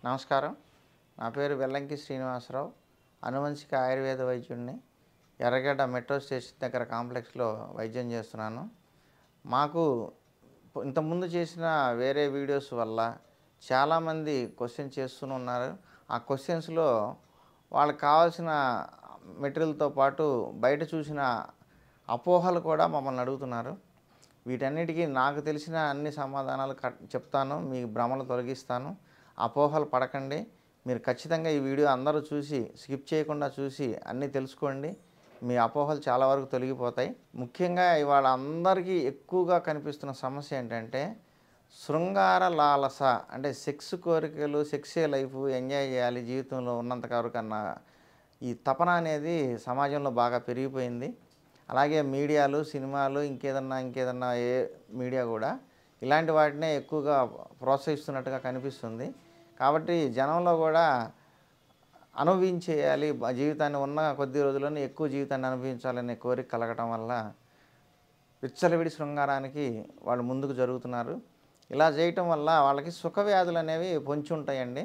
నమస్కారం. నా పేరు వెల్లంకి శ్రీనివాసరావు. అనువంశిక ఆయుర్వేద వైద్యుడిని. ఎర్రగడ్డ మెట్రో స్టేషన్ దగ్గర కాంప్లెక్స్‌లో వైద్యం చేస్తున్నాను. మాకు ఇంతకుముందు చేసిన వేరే వీడియోస్ వల్ల చాలామంది క్వెషన్ చేస్తూనే ఉన్నారు. ఆ క్వెషన్స్‌లో వాళ్ళకి కావాల్సిన మెటీరియల్‌తో పాటు బయట చూసిన అపోహలు కూడా మమ్మల్ని అడుగుతున్నారు. వీటన్నిటికీ నాకు తెలిసిన అన్ని సమాధానాలు చెప్తాను. మీ భ్రమలు తొలగిస్తాను. అపోహలు పడకండి. మీరు ఖచ్చితంగా ఈ వీడియో అందరూ చూసి స్కిప్ చేయకుండా చూసి అన్నీ తెలుసుకోండి. మీ అపోహలు చాలా వరకు తొలగిపోతాయి. ముఖ్యంగా ఇవాళ అందరికీ ఎక్కువగా కనిపిస్తున్న సమస్య ఏంటంటే శృంగార లాలస, అంటే సెక్స్ కోరికలు, సెక్సే లైఫ్ ఎంజాయ్ చేయాలి జీవితంలో ఉన్నంత వరకు అన్న ఈ తపన అనేది సమాజంలో బాగా పెరిగిపోయింది. అలాగే మీడియాలు, సినిమాలు, ఇంకేదన్నా ఏ మీడియా కూడా ఇలాంటి వాటినే ఎక్కువగా ప్రోత్సహిస్తున్నట్టుగా కనిపిస్తుంది. కాబట్టి జనంలో కూడా అనుభవించేయాలి, జీవితాన్ని ఉన్న కొద్ది రోజుల్లోనే ఎక్కువ జీవితాన్ని అనుభవించాలనే కోరిక కలగటం వల్ల విచ్చలవిడి శృంగారానికి వాళ్ళు ముందుకు జరుగుతున్నారు. ఇలా చేయటం వల్ల వాళ్ళకి సుఖవ్యాధులు అనేవి పొంచి ఉంటాయండి.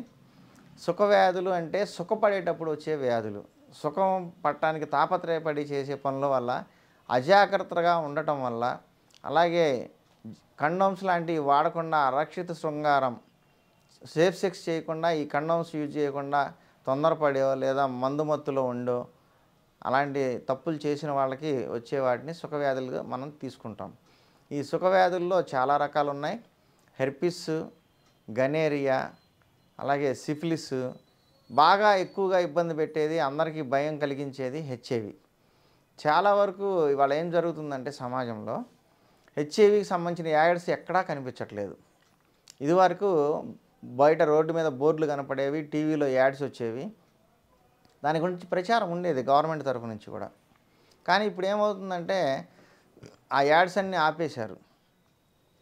సుఖవ్యాధులు అంటే సుఖపడేటప్పుడు వచ్చే వ్యాధులు. సుఖం పట్టడానికి తాపత్రయపడి చేసే పనుల వల్ల, అజాగ్రత్తగా ఉండటం వల్ల, అలాగే కండోమ్స్ లాంటివి వాడకుండా అరక్షిత శృంగారం, సేఫ్ సెక్స్ చేయకుండా, ఈ కండోమ్స్ యూజ్ చేయకుండా తొందరపడో లేదా మందుమత్తులో ఉండో అలాంటి తప్పులు చేసిన వాళ్ళకి వచ్చే వాటిని సుఖవ్యాధులుగా మనం తీసుకుంటాం. ఈ సుఖవ్యాధుల్లో చాలా రకాలు ఉన్నాయి. హెర్పిస్, గనేరియా, అలాగే సిఫిలిస్, బాగా ఎక్కువగా ఇబ్బంది పెట్టేది, అందరికీ భయం కలిగించేది హెచ్ఐవి. చాలా వరకు ఇవాళ ఏం జరుగుతుందంటే సమాజంలో హెచ్ఐవికి సంబంధించిన యాడ్స్ ఎక్కడా కనిపించట్లేదు. ఇదివరకు బయట రోడ్డు మీద బోర్డులు కనపడేవి, టీవీలో యాడ్స్ వచ్చేవి, దాని గురించి ప్రచారం ఉండేది గవర్నమెంట్ తరఫు నుంచి కూడా. కానీ ఇప్పుడు ఏమవుతుందంటే ఆ యాడ్స్ అన్నీ ఆపేశారు.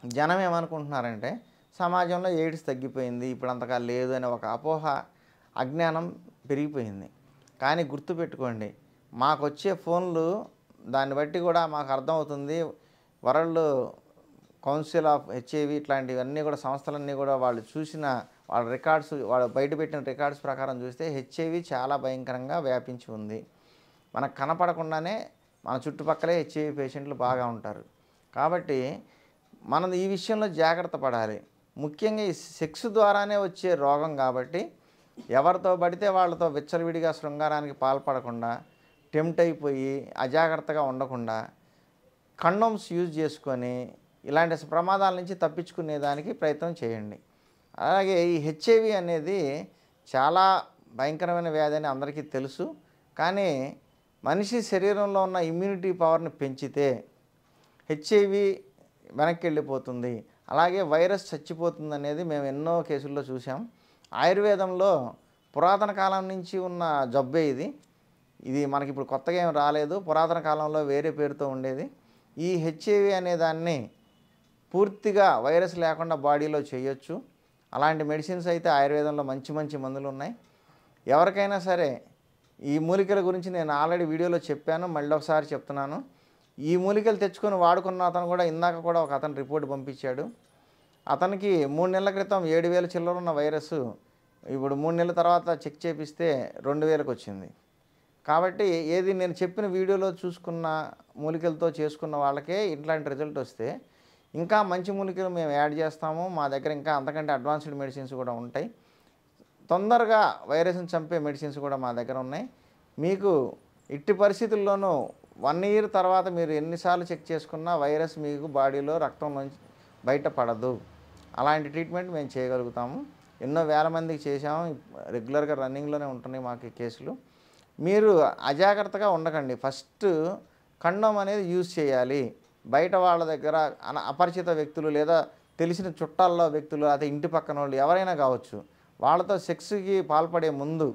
జనం ఏమనుకుంటున్నారంటే సమాజంలో ఎయిడ్స్ తగ్గిపోయింది, ఇప్పుడు అంతగా లేదు అనే ఒక అపోహ, అజ్ఞానం పెరిగిపోయింది. కానీ గుర్తుపెట్టుకోండి, మాకు వచ్చే ఫోన్లు దాన్ని బట్టి కూడా మాకు అర్థమవుతుంది. వరల్డ్ కౌన్సిల్ ఆఫ్ హెచ్ఐవి ఇట్లాంటివన్నీ కూడా సంస్థలన్నీ కూడా వాళ్ళు చూసిన వాళ్ళ రికార్డ్స్, వాళ్ళు బయటపెట్టిన రికార్డ్స్ ప్రకారం చూస్తే హెచ్ఐవి చాలా భయంకరంగా వ్యాపించి ఉంది. మనకు కనపడకుండానే మన చుట్టుపక్కలే హెచ్ఐవి పేషెంట్లు బాగా ఉంటారు. కాబట్టి మనం ఈ విషయంలో జాగ్రత్త పడాలి. ముఖ్యంగా ఈ సెక్స్ ద్వారానే వచ్చే రోగం కాబట్టి ఎవరితో పడితే వాళ్ళతో విచ్చలవిడిగా శృంగారానికి పాల్పడకుండా, టెంప్ట్ అయిపోయి అజాగ్రత్తగా ఉండకుండా కండోమ్స్ యూజ్ చేసుకొని ఇలాంటి ప్రమాదాల నుంచి తప్పించుకునేదానికి ప్రయత్నం చేయండి. అలాగే ఈ హెచ్ఐవి అనేది చాలా భయంకరమైన వ్యాధి అని అందరికీ తెలుసు. కానీ మనిషి శరీరంలో ఉన్న ఇమ్యూనిటీ పవర్ని పెంచితే హెచ్ఐవి వెనక్కి వెళ్ళిపోతుంది, అలాగే వైరస్ చచ్చిపోతుంది అనేది మేము ఎన్నో కేసుల్లో చూసాం. ఆయుర్వేదంలో పురాతన కాలం నుంచి ఉన్న జబ్బే ఇది. ఇది మనకి ఇప్పుడు కొత్తగా ఏం రాలేదు. పురాతన కాలంలో వేరే పేరుతో ఉండేది. ఈ హెచ్ఐవి అనే దాన్ని పూర్తిగా వైరస్ లేకుండా బాడీలో చేయొచ్చు. అలాంటి మెడిసిన్స్ అయితే ఆయుర్వేదంలో మంచి మంచి మందులు ఉన్నాయి. ఎవరికైనా సరే ఈ మూలికల గురించి నేను ఆల్రెడీ వీడియోలో చెప్పాను, మళ్ళీ ఒకసారి చెప్తున్నాను. ఈ మూలికలు తెచ్చుకొని వాడుకున్న అతను కూడా ఇందాక కూడా ఒక అతను రిపోర్ట్ పంపించాడు. అతనికి 3 నెలల క్రితం 7,000 చిల్లర ఉన్న వైరస్ ఇప్పుడు 3 నెలల తర్వాత చెక్ చేపిస్తే 2,000కి వచ్చింది. కాబట్టి ఏది నేను చెప్పిన వీడియోలో చూసుకున్న మూలికలతో చేసుకున్న వాళ్ళకే ఇట్లాంటి రిజల్ట్ వస్తే, ఇంకా మంచి మూలికలు మేము యాడ్ చేస్తాము. మా దగ్గర ఇంకా అంతకంటే అడ్వాన్స్డ్ మెడిసిన్స్ కూడా ఉంటాయి. తొందరగా వైరస్ని చంపే మెడిసిన్స్ కూడా మా దగ్గర ఉన్నాయి. మీకు ఎట్టి పరిస్థితుల్లోనూ 1 ఇయర్ తర్వాత మీరు ఎన్నిసార్లు చెక్ చేసుకున్నా వైరస్ మీకు బాడీలో రక్తంలోంచి బయటపడదు. అలాంటి ట్రీట్మెంట్ మేము చేయగలుగుతాము. ఎన్నో వేల మందికి చేసాము. రెగ్యులర్గా రన్నింగ్లోనే ఉంటున్నాయి మాకు కేసులు. మీరు అజాగ్రత్తగా ఉండకండి. ఫస్ట్ కండోమ్ అనేది యూజ్ చేయాలి. బయట వాళ్ళ దగ్గర అపరిచిత వ్యక్తులు లేదా తెలిసిన చుట్టాల్లో వ్యక్తులు, అదే ఇంటి పక్కన వాళ్ళు ఎవరైనా కావచ్చు, వాళ్ళతో సెక్స్కి పాల్పడే ముందు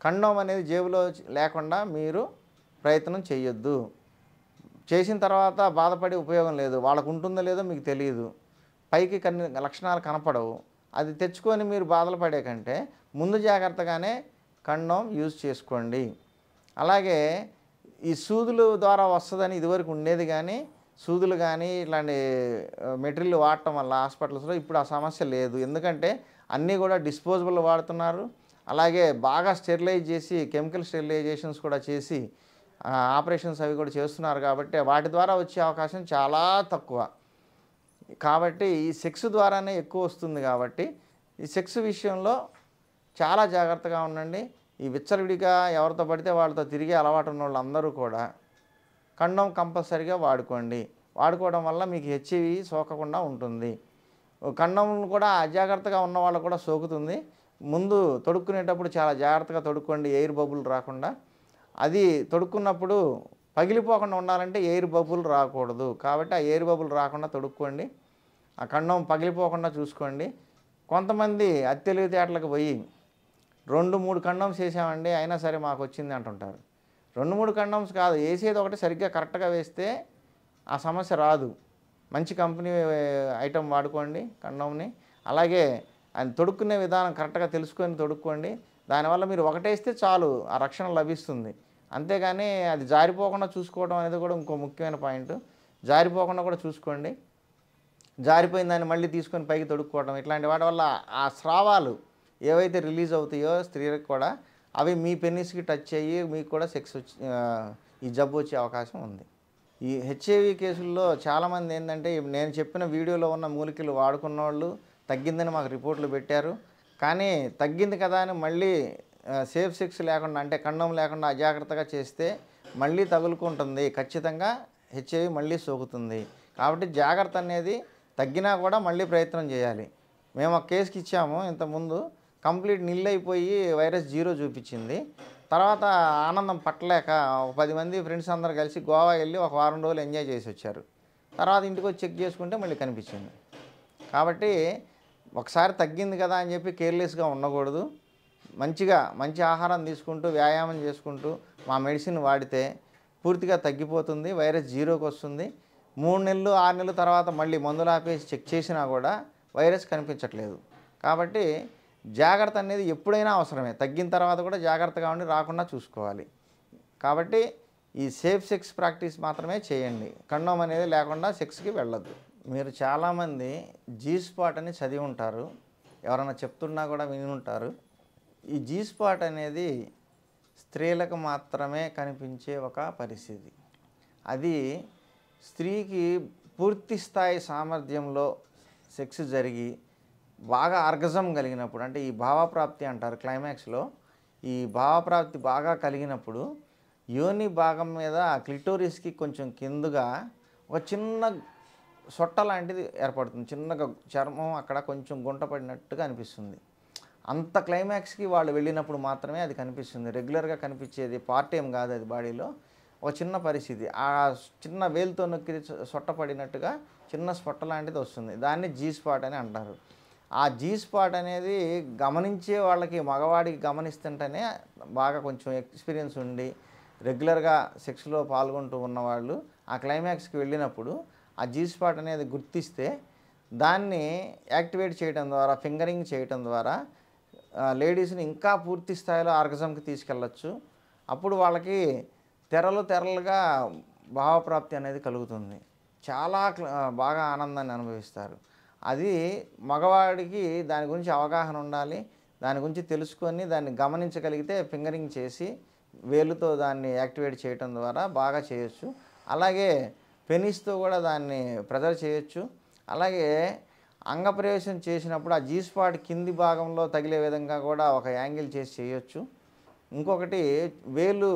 కండోమ్ అనేది జేబులో లేకుండా మీరు ప్రయత్నం చేయొద్దు. చేసిన తర్వాత బాధపడి ఉపయోగం లేదు. వాళ్ళకు ఉంటుందో లేదో మీకు తెలియదు, పైకి లక్షణాలు కనపడవు. అది తెచ్చుకొని మీరు బాధలు పడే కంటే ముందు జాగ్రత్తగానే కండోమ్ యూజ్ చేసుకోండి. అలాగే ఈ సూదుల ద్వారా వస్తుందని ఇదివరకు ఉండేది, కానీ సూదులు కానీ ఇట్లాంటి మెటీరియల్ వాడటం వల్ల హాస్పిటల్స్లో ఇప్పుడు ఆ సమస్య లేదు. ఎందుకంటే అన్నీ కూడా డిస్పోజబుల్ వాడుతున్నారు. అలాగే బాగా స్టెరిలైజ్ చేసి కెమికల్ స్టెరిలైజేషన్స్ కూడా చేసి ఆపరేషన్స్ అవి కూడా చేస్తున్నారు కాబట్టి వాటి ద్వారా వచ్చే అవకాశం చాలా తక్కువ. కాబట్టి ఈ సెక్స్ ద్వారానే ఎక్కువ వస్తుంది కాబట్టి ఈ సెక్స్ విషయంలో చాలా జాగ్రత్తగా ఉండండి. ఈ విచ్చలవిడిగా ఎవరితో పడితే వాళ్ళతో తిరిగే అలవాటు ఉన్న వాళ్ళందరూ కూడా కండోమ్ కంపల్సరీగా వాడుకోండి. వాడుకోవడం వల్ల మీకు హెచ్ఐవి సోకకుండా ఉంటుంది. కండోమ్ కూడా అజాగ్రత్తగా ఉన్న వాళ్ళకు కూడా సోకుతుంది. ముందు తొడుక్కునేటప్పుడు చాలా జాగ్రత్తగా తొడుక్కోండి, ఎయిర్ బబుల్ రాకుండా. అది తొడుక్కున్నప్పుడు పగిలిపోకుండా ఉండాలంటే ఎయిర్ బబుల్ రాకూడదు. కాబట్టి ఆ ఎయిర్ బబుల్ రాకుండా తొడుక్కోండి. ఆ కండోమ్ పగిలిపోకుండా చూసుకోండి. కొంతమంది తెలివితేటలకు పోయి 2-3 కండోమ్స్ వేసామండి అయినా సరే మాకు వచ్చింది అంటుంటారు. 2-3 కండోమ్స్ కాదు, వేసేది ఒకటి సరిగ్గా కరెక్ట్గా వేస్తే ఆ సమస్య రాదు. మంచి కంపెనీ ఐటమ్ వాడుకోండి కండోమ్ని. అలాగే ఆయన తొడుక్కునే విధానం కరెక్ట్గా తెలుసుకొని తొడుక్కోండి. దానివల్ల మీరు ఒకటేస్తే చాలు, ఆ రక్షణ లభిస్తుంది. అంతేగాని అది జారిపోకుండా చూసుకోవడం అనేది కూడా ఇంకో ముఖ్యమైన పాయింట్. జారిపోకుండా కూడా చూసుకోండి. జారిపోయిన దాన్ని మళ్ళీ తీసుకొని పైకి తొడుక్కోవడం, ఇట్లాంటి వాటి వల్ల ఆ స్రావాలు ఏవైతే రిలీజ్ అవుతాయో స్త్రీలకు కూడా అవి మీ పెనిస్కి టచ్ అయ్యి మీకు కూడా ఈ జబ్బు వచ్చే అవకాశం ఉంది. ఈ హెచ్ఐవి కేసుల్లో చాలామంది ఏంటంటే నేను చెప్పిన వీడియోలో ఉన్న మూలికలు వాడుకున్న వాళ్ళు తగ్గిందని మాకు రిపోర్ట్లు పెట్టారు. కానీ తగ్గింది కదా అని మళ్ళీ సేఫ్ సెక్స్ లేకుండా అంటే కండోమ్ లేకుండా అజాగ్రత్తగా చేస్తే మళ్ళీ తగులుకుంటుంది. ఖచ్చితంగా హెచ్ఐవి మళ్ళీ సోకుతుంది. కాబట్టి జాగ్రత్త అనేది తగ్గినా కూడా మళ్ళీ ప్రయత్నం చేయాలి. మేము ఒక కేసుకి ఇచ్చాము ఇంతకుముందు, కంప్లీట్ నిల్ అయిపోయి వైరస్ 0 చూపించింది. తర్వాత ఆనందం పట్టలేక 10 మంది ఫ్రెండ్స్ అందరు కలిసి గోవా వెళ్ళి ఒక వారం రోజులు ఎంజాయ్ చేసి వచ్చారు. తర్వాత ఇంటికి వచ్చి చెక్ చేసుకుంటే మళ్ళీ కనిపించింది. కాబట్టి ఒకసారి తగ్గింది కదా అని చెప్పి కేర్లెస్గా ఉండకూడదు. మంచి ఆహారం తీసుకుంటూ వ్యాయామం చేసుకుంటూ మా మెడిసిన్ వాడితే పూర్తిగా తగ్గిపోతుంది. వైరస్ 0కి వస్తుంది. 3 నెలలు 6 నెలల తర్వాత మళ్ళీ మందులు ఆపేసి చెక్ చేసినా కూడా వైరస్ కనిపించట్లేదు. కాబట్టి జాగ్రత్త అనేది ఎప్పుడైనా అవసరమే. తగ్గిన తర్వాత కూడా జాగ్రత్తగా ఉండి రాకుండా చూసుకోవాలి. కాబట్టి ఈ సేఫ్ సెక్స్ ప్రాక్టీస్ మాత్రమే చేయండి. కండోమ్ అనేది లేకుండా సెక్స్కి వెళ్ళొద్దు. మీరు చాలామంది జీ స్పాట్ అని చదివి ఉంటారు, ఎవరైనా చెప్తున్నా కూడా విని ఉంటారు. ఈ జీ స్పాట్ అనేది స్త్రీలకు మాత్రమే కనిపించే ఒక పరిస్థితి. అది స్త్రీకి పూర్తి స్థాయి సామర్థ్యంలో సెక్స్ జరిగి బాగా ఆర్గజం కలిగినప్పుడు, అంటే ఈ భావప్రాప్తి అంటారు క్లైమాక్స్లో, ఈ భావప్రాప్తి బాగా కలిగినప్పుడు యోని భాగం మీద క్లిటోరిస్కి కొంచెం కిందుగా ఒక చిన్న సొట్ట లాంటిది ఏర్పడుతుంది. చిన్నగా చర్మం అక్కడ కొంచెం గుంట పడినట్టుగా అనిపిస్తుంది. అంత క్లైమాక్స్కి వాళ్ళు వెళ్ళినప్పుడు మాత్రమే అది కనిపిస్తుంది. రెగ్యులర్గా కనిపించేది పార్ట్ ఏం కాదు, అది బాడీలో ఒక చిన్న పరిస్థితి. ఆ చిన్న వేలుతో నొక్కి సొట్ట పడినట్టుగా చిన్న స్పొట్ట లాంటిది వస్తుంది. దాన్ని జీ స్పాట్ అని అంటారు. ఆ జీ స్పాట్ అనేది గమనించే వాళ్ళకి, మగవాడికి గమనిస్తుంటేనే బాగా కొంచెం ఎక్స్పీరియన్స్ ఉండి రెగ్యులర్గా సెక్స్లో పాల్గొంటూ ఉన్నవాళ్ళు ఆ క్లైమాక్స్కి వెళ్ళినప్పుడు ఆ జీ స్పాట్ అనేది గుర్తిస్తే దాన్ని యాక్టివేట్ చేయడం ద్వారా, ఫింగరింగ్ చేయడం ద్వారా లేడీస్ని ఇంకా పూర్తి స్థాయిలో ఆర్గజంకి తీసుకెళ్ళచ్చు. అప్పుడు వాళ్ళకి తెరలుగా భావప్రాప్తి అనేది కలుగుతుంది. చాలా బాగా ఆనందాన్ని అనుభవిస్తారు. అది మగవాడికి దాని గురించి అవగాహన ఉండాలి. దాని గురించి తెలుసుకొని దాన్ని గమనించగలిగితే ఫింగరింగ్ చేసి వేలుతో దాన్ని యాక్టివేట్ చేయడం ద్వారా బాగా చేయొచ్చు. అలాగే పెనిస్తో కూడా దాన్ని ప్రెజర్ చేయొచ్చు. అలాగే అంగప్రవేశం చేసినప్పుడు ఆ జీ స్పాట్ కింది భాగంలో తగిలే విధంగా కూడా ఒక యాంగిల్ చేసి చేయొచ్చు. ఇంకొకటి వేలు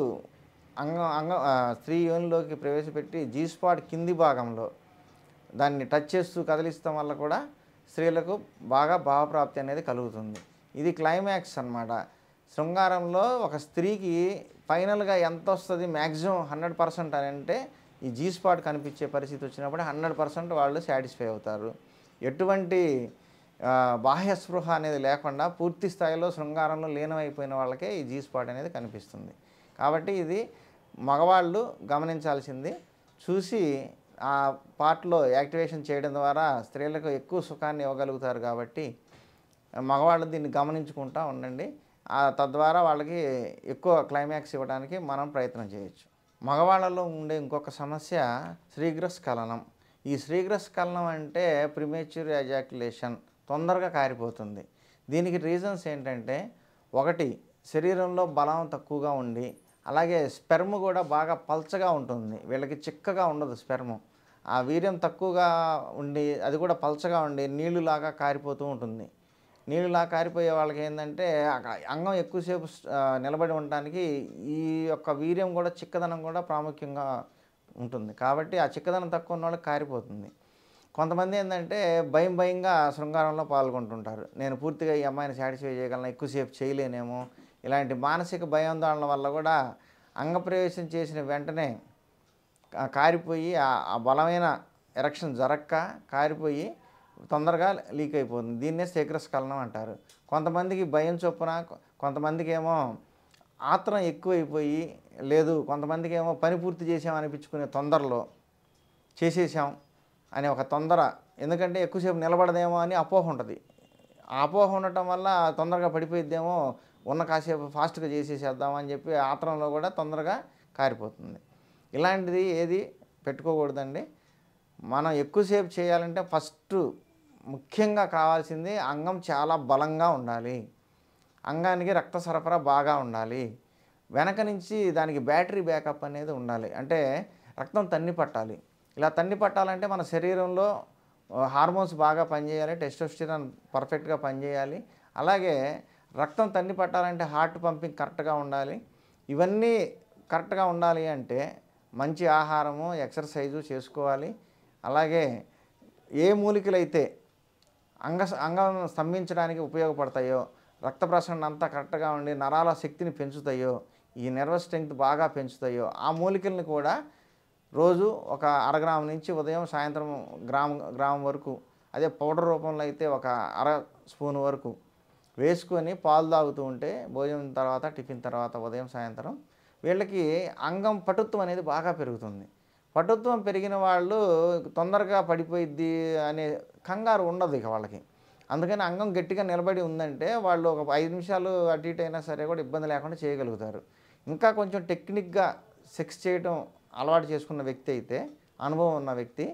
స్త్రీ యోనిలోకి ప్రవేశపెట్టి జీ స్పాట్ కింది భాగంలో దాన్ని టచ్ చేస్తూ కదిలిస్తాం వల్ల కూడా స్త్రీలకు బాగా భావప్రాప్తి అనేది కలుగుతుంది. ఇది క్లైమాక్స్ అన్నమాట. శృంగారంలో ఒక స్త్రీకి ఫైనల్గా ఎంత వస్తుంది, మ్యాక్సిమం 100% అని అంటే ఈ జీ స్పాట్ కనిపించే పరిస్థితి వచ్చినప్పుడు 100% వాళ్ళు సాటిస్ఫై అవుతారు. ఎటువంటి బాహ్య స్పృహ అనేది లేకుండా పూర్తి స్థాయిలో శృంగారంలో లీనమైపోయిన వాళ్ళకే ఈ జీ స్పాట్ అనేది కనిపిస్తుంది. కాబట్టి ఇది మగవాళ్ళు గమనించాల్సింది. చూసి ఆ పార్ట్లో యాక్టివేషన్ చేయడం ద్వారా స్త్రీలకు ఎక్కువ సుఖాన్ని ఇవ్వగలుగుతారు. కాబట్టి మగవాళ్ళు దీన్ని గమనించుకుంటూ ఉండండి. తద్వారా వాళ్ళకి ఎక్కువ క్లైమాక్స్ ఇవ్వడానికి మనం ప్రయత్నం చేయొచ్చు. మగవాళ్ళలో ఉండే ఇంకొక సమస్య శీఘ్రస్ఖలనం. ఈ శీఘ్రస్ఖలనం అంటే ప్రిమేచ్యూర్ ఎజాక్యులేషన్, తొందరగా కారిపోతుంది. దీనికి రీజన్స్ ఏంటంటే, ఒకటి శరీరంలో బలం తక్కువగా ఉండి, అలాగే స్పెర్మ్ కూడా బాగా పల్చగా ఉంటుంది. వీళ్ళకి చిక్కగా ఉండదు స్పెర్మ్. ఆ వీర్యం తక్కువగా ఉండి, అది కూడా పల్చగా ఉండి నీళ్లులాగా కారిపోతూ ఉంటుంది. నీళ్ళులా కారిపోయే వాళ్ళకేందంటే అంగం ఎక్కువసేపు నిలబడి ఉండటానికి ఈ యొక్క వీర్యం కూడా చిక్కదనం కూడా ప్రాముఖ్యంగా ఉంటుంది. కాబట్టి ఆ చిక్కదనం తక్కువ ఉన్నోళ్ళకి కారిపోతుంది. కొంతమంది ఏందంటే భయంగా శృంగారంలో పాల్గొంటుంటారు. నేను పూర్తిగా ఈ అమ్మాయిని సాటిస్ఫై చేయగలను, ఎక్కువసేపు చేయలేనేమో, ఇలాంటి మానసిక భయాందోళన వల్ల కూడా అంగప్రవేశం చేసిన వెంటనే కారిపోయి ఆ బలమైన ఎరక్షన్ జరక్క కారిపోయి తొందరగా లీక్ అయిపోతుంది. దీన్నే శీఘ్రస్ఖలనం అంటారు. కొంతమందికి భయం చొప్పున, కొంతమందికేమో ఆత్రం ఎక్కువైపోయి, లేదు కొంతమందికేమో పని పూర్తి చేసామనిపించుకునే తొందరలో చేసేసాం అనే ఒక తొందర, ఎందుకంటే ఎక్కువసేపు నిలబడదేమో అని అపోహ ఉంటుంది. ఆ అపోహ ఉండటం వల్ల తొందరగా పడిపోయిద్దేమో, ఉన్న కాసేపు ఫాస్ట్గా చేసేసేద్దామని చెప్పి ఆత్రంలో కూడా తొందరగా కారిపోతుంది. ఇలాంటిది ఏది పెట్టుకోకూడదండి. మనం ఎక్కువసేపు చేయాలంటే ఫస్ట్ ముఖ్యంగా కావాల్సింది అంగం చాలా బలంగా ఉండాలి. అంగానికి రక్త సరఫరా బాగా ఉండాలి. వెనక నుంచి దానికి బ్యాటరీ బ్యాకప్ అనేది ఉండాలి. అంటే రక్తం తన్ని పట్టాలి. ఇలా తన్ని పట్టాలంటే మన శరీరంలో హార్మోన్స్ బాగా పనిచేయాలి. టెస్టోస్టెరాన్ పర్ఫెక్ట్గా పనిచేయాలి. అలాగే రక్తం తన్ని పట్టాలంటే హార్ట్ పంపింగ్ కరెక్ట్గా ఉండాలి. ఇవన్నీ కరెక్ట్గా ఉండాలి అంటే మంచి ఆహారము, ఎక్సర్సైజు చేసుకోవాలి. అలాగే ఏ మూలికలైతే అంగం స్తంభించడానికి ఉపయోగపడతాయో, రక్త ప్రసరణ అంతా కరెక్ట్గా ఉండి నరాల శక్తిని పెంచుతాయో, ఈ నెర్వస్ స్ట్రెంగ్త్ బాగా పెంచుతాయో ఆ మూలికల్ని కూడా రోజు ఒక అరగ్రాము నుంచి ఉదయం సాయంత్రం గ్రాము వరకు, అదే పౌడర్ రూపంలో అయితే ఒక అర స్పూన్ వరకు వేసుకొని పాలు తాగుతూ ఉంటే భోజనం తర్వాత, టిఫిన్ తర్వాత, ఉదయం సాయంత్రం వీళ్ళకి అంగం పటుత్వం అనేది బాగా పెరుగుతుంది. పటుత్వం పెరిగిన వాళ్ళు తొందరగా పడిపోయిద్ది అనే కంగారు ఉండదు ఇక వాళ్ళకి. అందుకని అంగం గట్టిగా నిలబడి ఉందంటే వాళ్ళు ఒక 5 నిమిషాలు అటు ఇటు అయినా సరే కూడా ఇబ్బంది లేకుండా చేయగలుగుతారు. ఇంకా కొంచెం టెక్నిక్గా సెక్స్ చేయటం అలవాటు చేసుకున్న వ్యక్తి అయితే, అనుభవం ఉన్న వ్యక్తి,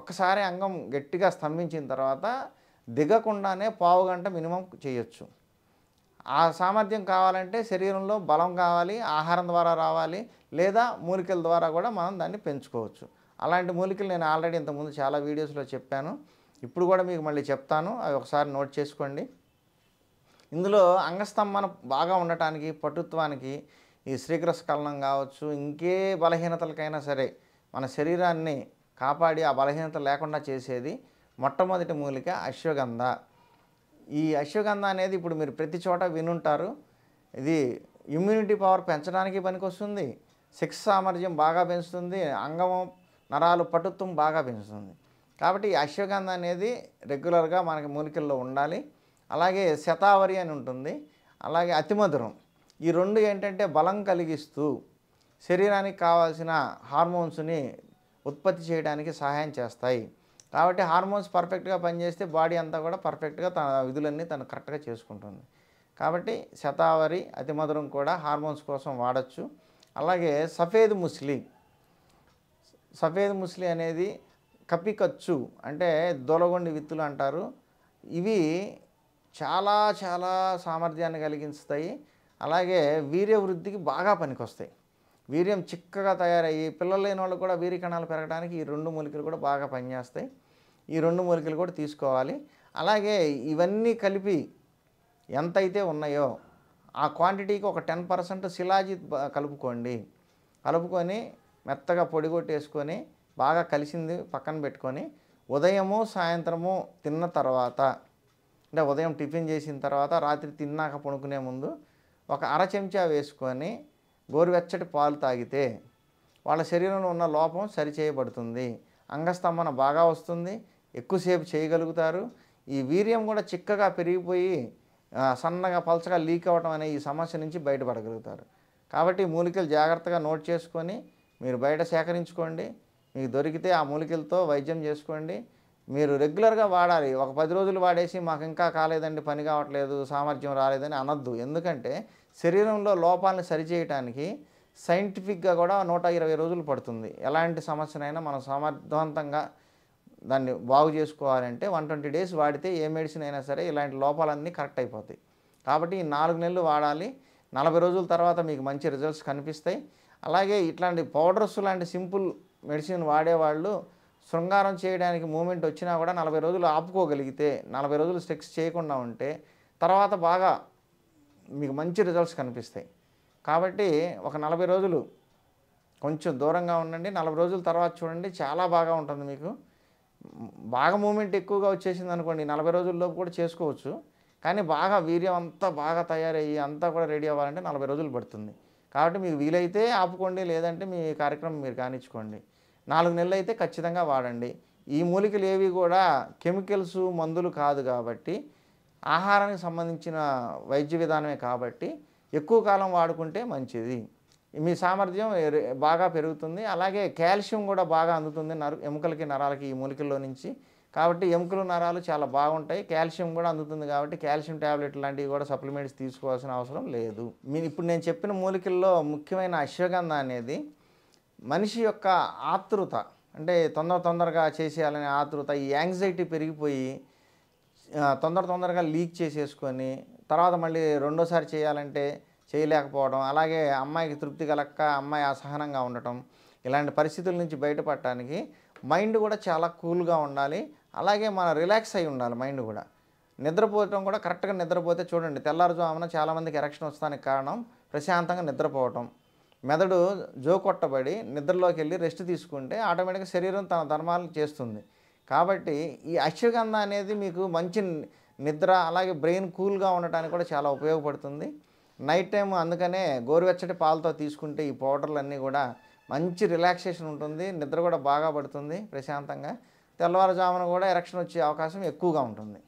ఒక్కసారి అంగం గట్టిగా స్తంభించిన తర్వాత దిగకుండానే పావుగంట మినిమం చేయొచ్చు. ఆ సామర్థ్యం కావాలంటే శరీరంలో బలం కావాలి, ఆహారం ద్వారా రావాలి, లేదా మూలికల ద్వారా కూడా మనం దాన్ని పెంచుకోవచ్చు. అలాంటి మూలికలు నేను ఆల్రెడీ ఇంతకుముందు చాలా వీడియోస్లో చెప్పాను. ఇప్పుడు కూడా మీకు మళ్ళీ చెప్తాను, అవి ఒకసారి నోట్ చేసుకోండి. ఇందులో అంగస్తంభన బాగా ఉండటానికి, పటుత్వానికి ఈ శీఘ్రస్ఖలనం కావచ్చు, ఇంకే బలహీనతలకైనా సరే మన శరీరాన్ని కాపాడి ఆ బలహీనత లేకుండా చేసేది మొట్టమొదటి మూలిక అశ్వగంధ. ఈ అశ్వగంధ అనేది ఇప్పుడు మీరు ప్రతి చోట వినుంటారు. ఇది ఇమ్యూనిటీ పవర్ పెంచడానికి పనికొస్తుంది, సెక్స్ సామర్థ్యం బాగా పెంచుతుంది, అంగము నరాలు పటుత్వం బాగా పెంచుతుంది. కాబట్టి ఈ అశ్వగంధ అనేది రెగ్యులర్గా మనకి మూలికల్లో ఉండాలి. అలాగే శతావరి అని ఉంటుంది, అలాగే అతిమధురం. ఈ రెండు ఏంటంటే బలం కలిగిస్తూ శరీరానికి కావాల్సిన హార్మోన్స్ని ఉత్పత్తి చేయడానికి సహాయం చేస్తాయి. కాబట్టి హార్మోన్స్ పర్ఫెక్ట్గా పనిచేస్తే బాడీ అంతా కూడా పర్ఫెక్ట్గా తన విధులన్నీ తను కరెక్ట్గా చేసుకుంటుంది. కాబట్టి శతావరి, అతిమధురం కూడా హార్మోన్స్ కోసం వాడచ్చు. అలాగే సఫేద్ ముస్లి. సఫేద్ ముస్లి అనేది కపికచ్చు, అంటే దొలగొండి విత్తులు అంటారు. ఇవి చాలా చాలా సామర్థ్యాన్ని కలిగిస్తాయి. అలాగే వీర్య వృద్ధికి బాగా పనికొస్తాయి. వీర్యం చిక్కగా తయారయ్యి పిల్లలు లేని వాళ్ళు కూడా వీర్య కణాలు పెరగడానికి ఈ రెండు మూలికలు కూడా బాగా పనిచేస్తాయి. ఈ రెండు మూలికలు కూడా తీసుకోవాలి. అలాగే ఇవన్నీ కలిపి ఎంతైతే ఉన్నాయో ఆ క్వాంటిటీకి ఒక 10% శిలాజిత్ కలుపుకొని మెత్తగా పొడి కొట్టేసుకొని బాగా కలిసింది పక్కన పెట్టుకొని ఉదయము సాయంత్రము తిన్న తర్వాత, అంటే ఉదయం టిఫిన్ చేసిన తర్వాత, రాత్రి తిన్నాక పడుకునే ముందు ఒక అర చెంచా వేసుకొని గోరువెచ్చటి పాలు తాగితే వాళ్ళ శరీరంలో ఉన్న లోపం సరిచేయబడుతుంది. అంగస్తంభన బాగా వస్తుంది, ఎక్కువసేపు చేయగలుగుతారు. ఈ వీర్యం కూడా చిక్కగా పెరిగిపోయి సన్నగా పలచగా లీక్ అవ్వడం అనే ఈ సమస్య నుంచి బయటపడగలుగుతారు. కాబట్టి మూలికలు జాగ్రత్తగా నోట్ చేసుకొని మీరు బయట సేకరించుకోండి. మీకు దొరికితే ఆ మూలికలతో వైద్యం చేసుకోండి. మీరు రెగ్యులర్గా వాడాలి. ఒక 10 రోజులు వాడేసి మాకు ఇంకా కాలేదండి, పని కావట్లేదు, సామర్థ్యం రాలేదని అనొద్దు. ఎందుకంటే శరీరంలో లోపాలను సరిచేయటానికి సైంటిఫిక్గా కూడా 120 రోజులు పడుతుంది. ఎలాంటి సమస్యనైనా మనం సమర్థవంతంగా దాన్ని బాగు చేసుకోవాలంటే 120 డేస్ వాడితే ఏ మెడిసిన్ అయినా సరే ఇలాంటి లోపాలన్నీ కరెక్ట్ అయిపోతాయి. కాబట్టి ఈ 4 నెలలు వాడాలి. 40 రోజుల తర్వాత మీకు మంచి రిజల్ట్స్ కనిపిస్తాయి. అలాగే ఇట్లాంటి పౌడర్స్ లాంటి సింపుల్ మెడిసిన్ వాడేవాళ్ళు శృంగారం చేయడానికి మూమెంట్ వచ్చినా కూడా 40 రోజులు ఆపుకోగలిగితే, 40 రోజులు సెక్స్ చేయకుండా ఉంటే తర్వాత బాగా మీకు మంచి రిజల్ట్స్ కనిపిస్తాయి. కాబట్టి ఒక 40 రోజులు కొంచెం దూరంగా ఉండండి. 40 రోజుల తర్వాత చూడండి చాలా బాగా ఉంటుంది మీకు. బాగా మూమెంట్ ఎక్కువగా వచ్చేసింది అనుకోండి 40 రోజుల్లోపు కూడా చేసుకోవచ్చు. కానీ బాగా వీర్యం అంతా బాగా తయారయ్యి అంతా కూడా రెడీ అవ్వాలంటే 40 రోజులు పడుతుంది. కాబట్టి మీకు వీలైతే ఆపుకోండి, లేదంటే మీ కార్యక్రమం మీరు కానిచ్చుకోండి. 4 నెలలు అయితే ఖచ్చితంగా వాడండి. ఈ మూలికలు ఏవి కూడా కెమికల్స్, మందులు కాదు కాబట్టి, ఆహారానికి సంబంధించిన వైద్య విధానమే కాబట్టి ఎక్కువ కాలం వాడుకుంటే మంచిది. మీ సామర్థ్యం బాగా పెరుగుతుంది. అలాగే కాల్షియం కూడా బాగా అందుతుంది ఎముకలకి, నరాలకి ఈ మూలికల్లో నుంచి. కాబట్టి ఎముకలు, నరాలు చాలా బాగుంటాయి. కాల్షియం కూడా అందుతుంది కాబట్టి కాల్షియం టాబ్లెట్ లాంటివి కూడా సప్లిమెంట్స్ తీసుకోవాల్సిన అవసరం లేదు. ఇప్పుడు నేను చెప్పిన మూలికల్లో ముఖ్యమైన అశ్వగంధ అనేది మనిషి యొక్క ఆతృత, అంటే తొందరగా చేసేయాలనే ఆతృత, ఈ యాంగ్జైటీ పెరిగిపోయి తొందరగా లీక్ చేసేసుకొని తర్వాత మళ్ళీ రెండోసారి చేయాలంటే చేయలేకపోవడం, అలాగే అమ్మాయికి తృప్తి కలక్క అమ్మాయి అసహనంగా ఉండటం, ఇలాంటి పరిస్థితుల నుంచి బయటపడటానికి మైండ్ కూడా చాలా కూల్గా ఉండాలి. అలాగే మన రిలాక్స్ అయి ఉండాలి మైండ్ కూడా. నిద్రపోవటం కూడా కరెక్ట్గా నిద్రపోతే చూడండి, తెల్లారుజామున చాలామందికి ఎరెక్షన్ వస్తానికి కారణం ప్రశాంతంగా నిద్రపోవటం. మెదడు జోకొట్టబడి నిద్రలోకి వెళ్ళి రెస్ట్ తీసుకుంటే ఆటోమేటిక్గా శరీరం తన ధర్మాలు చేస్తుంది. కాబట్టి ఈ అశ్వగంధ అనేది మీకు మంచి నిద్ర, అలాగే బ్రెయిన్ కూల్గా ఉండటానికి కూడా చాలా ఉపయోగపడుతుంది. నైట్ టైం అందుకనే గోరువెచ్చటి పాలతో తీసుకుంటే ఈ పౌడర్లన్నీ కూడా మంచి రిలాక్సేషన్ ఉంటుంది. నిద్ర కూడా బాగా పడుతుంది ప్రశాంతంగా. తెల్లవారుజామున కూడా ఎరెక్షన్ వచ్చే అవకాశం ఎక్కువగా ఉంటుంది.